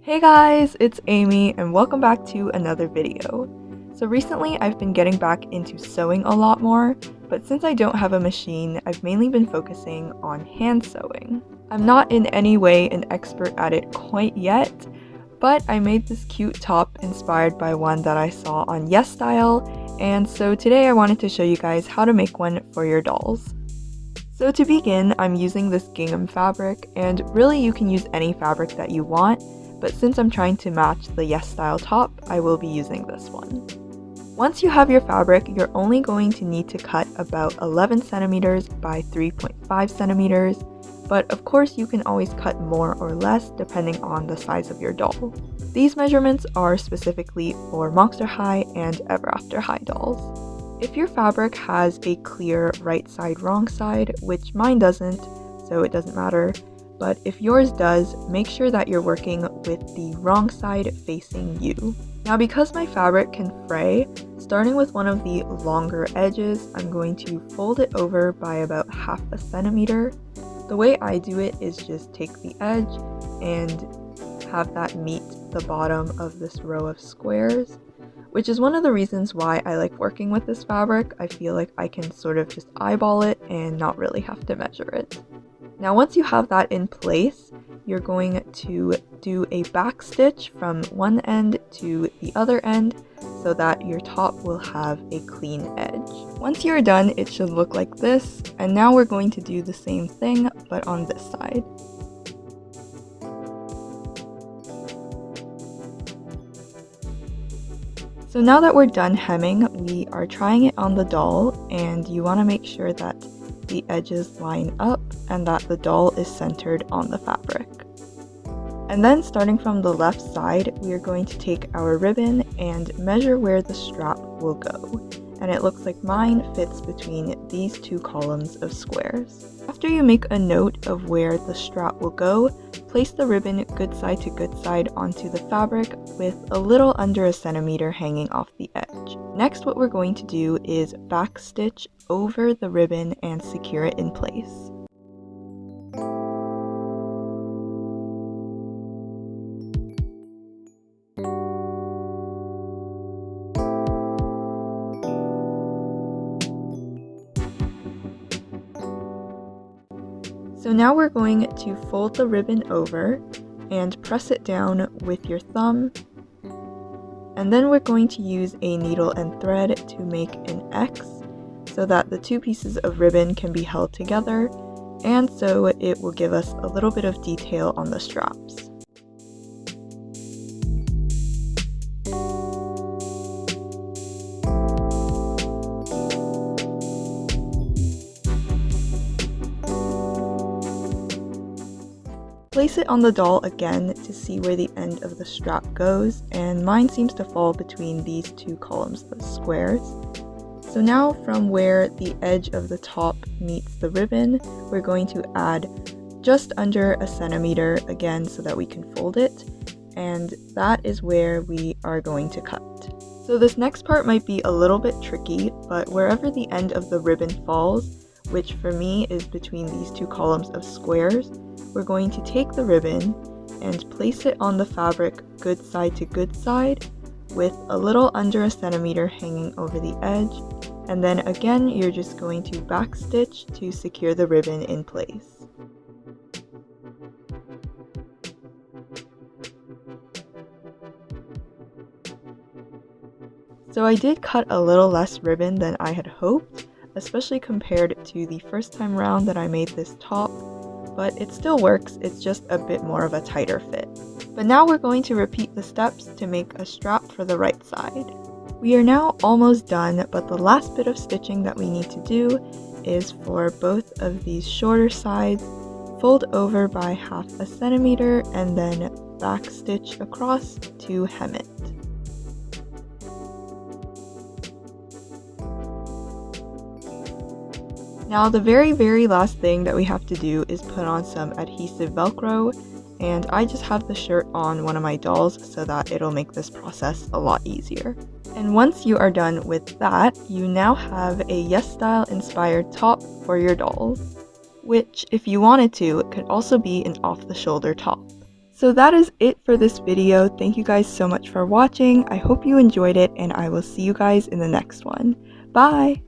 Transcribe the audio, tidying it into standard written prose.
Hey guys, it's Amy and welcome back to another video. So recently I've been getting back into sewing a lot more, but since I don't have a machine, I've mainly been focusing on hand sewing. I'm not in any way an expert at it quite yet, but I made this cute top inspired by one that I saw on Yesstyle, and so today I wanted to show you guys how to make one for your dolls. So to begin, I'm using this gingham fabric, and really you can use any fabric that you want, but since I'm trying to match the Yesstyle top, I will be using this one. Once you have your fabric, you're only going to need to cut about 11 centimeters by 3.5 centimeters, but of course you can always cut more or less depending on the size of your doll. These measurements are specifically for Monster High and Ever After High dolls. If your fabric has a clear right side, wrong side, which mine doesn't, so it doesn't matter, but if yours does, make sure that you're working with the wrong side facing you. Now because my fabric can fray, starting with one of the longer edges, I'm going to fold it over by about half a centimeter. The way I do it is just take the edge and have that meet the bottom of this row of squares, which is one of the reasons why I like working with this fabric. I feel like I can sort of just eyeball it and not really have to measure it. Now once you have that in place, you're going to do a back stitch from one end to the other end so that your top will have a clean edge. Once you're done, it should look like this, and now we're going to do the same thing but on this side. So now that we're done hemming, we are trying it on the doll, and you want to make sure that the edges line up and that the doll is centered on the fabric. And then starting from the left side, we are going to take our ribbon and measure where the strap will go. And it looks like mine fits between these two columns of squares. After you make a note of where the strap will go, place the ribbon good side to good side onto the fabric with a little under a centimeter hanging off the edge. Next, what we're going to do is back stitch over the ribbon and secure it in place. So now we're going to fold the ribbon over and press it down with your thumb, and then we're going to use a needle and thread to make an X so that the two pieces of ribbon can be held together, and so it will give us a little bit of detail on the straps. Place it on the doll again to see where the end of the strap goes, and mine seems to fall between these two columns of squares. So now from where the edge of the top meets the ribbon, we're going to add just under a centimeter again so that we can fold it, and that is where we are going to cut. So this next part might be a little bit tricky, but wherever the end of the ribbon falls, which for me is between these two columns of squares, we're going to take the ribbon and place it on the fabric good side to good side with a little under a centimeter hanging over the edge, and then again you're just going to back stitch to secure the ribbon in place. So I did cut a little less ribbon than I had hoped, especially compared to the first time round that I made this top, but it still works, it's just a bit more of a tighter fit. But now we're going to repeat the steps to make a strap for the right side. We are now almost done, but the last bit of stitching that we need to do is for both of these shorter sides, fold over by half a centimeter and then back stitch across to hem it. Now the very last thing that we have to do is put on some adhesive velcro, and I just have the shirt on one of my dolls so that it'll make this process a lot easier. And once you are done with that, you now have a Yesstyle inspired top for your dolls, which if you wanted to, it could also be an off the shoulder top. So that is it for this video. Thank you guys so much for watching. I hope you enjoyed it, and I will see you guys in the next one. Bye!